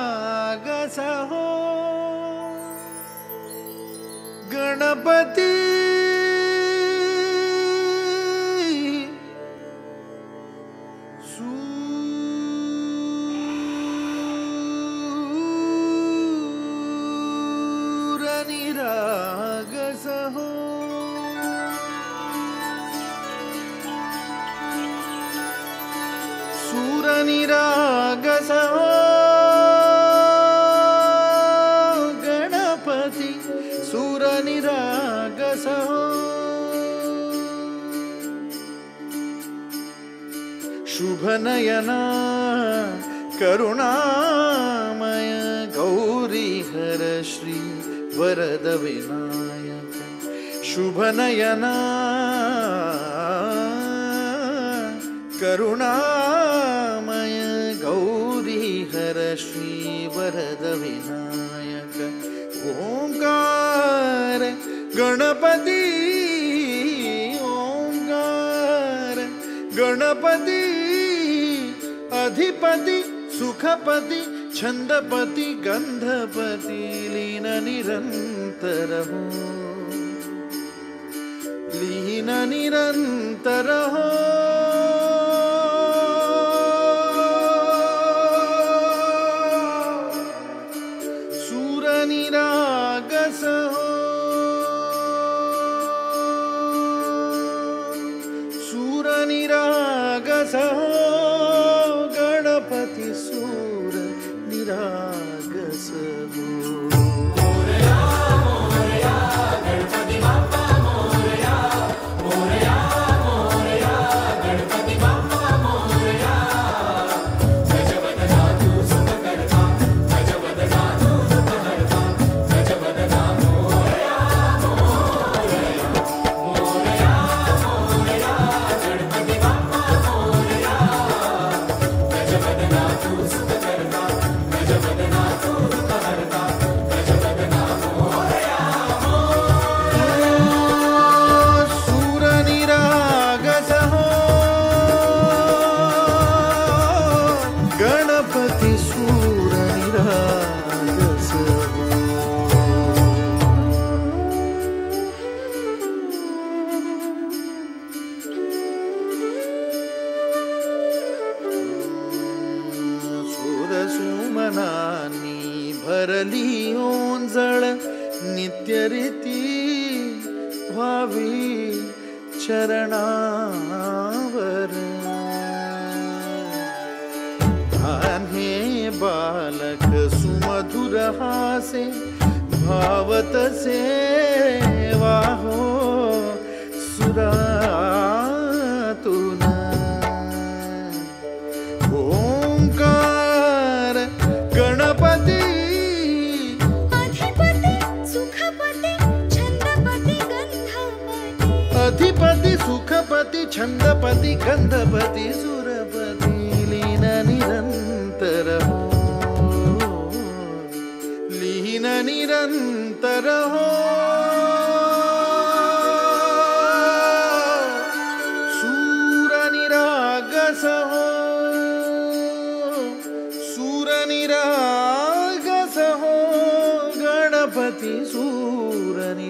सूरनिरागसहो गणपति सूरनिरागसहो सूरनिरागसहो गणपति सूरनिरागसहो शुभनयना करुणामय गौरीहर श्री वरद विनायक शुभनयना करुणामय गौरीहर श्री वरद विनायक ओंकार गणपति ओंकार गणपति अधिपति सुखपति छंदपति गंधपति लीन निरंतर हो लीन निरंतर हो सूरनिरागसहो सूरनिरागसहो गणपति सूरनिरागसहो गणपति सूरनिरागसहो सुरसुमनानी भरली ओंजळ नित्यरीती भावी चरणावर हे बालक सुमधुर हासे भावत सेवा हो सुरातुन ओंकार गणपति अधिपति सुखपति छंदपति गंधपति अधिपति सुखपति छंदपति गंधपति सुरपति लीन निरंतर हो लीन निरंतर हो सूरनिरागसहो सूरनिरागसहो गणपति सूरनिरागसहो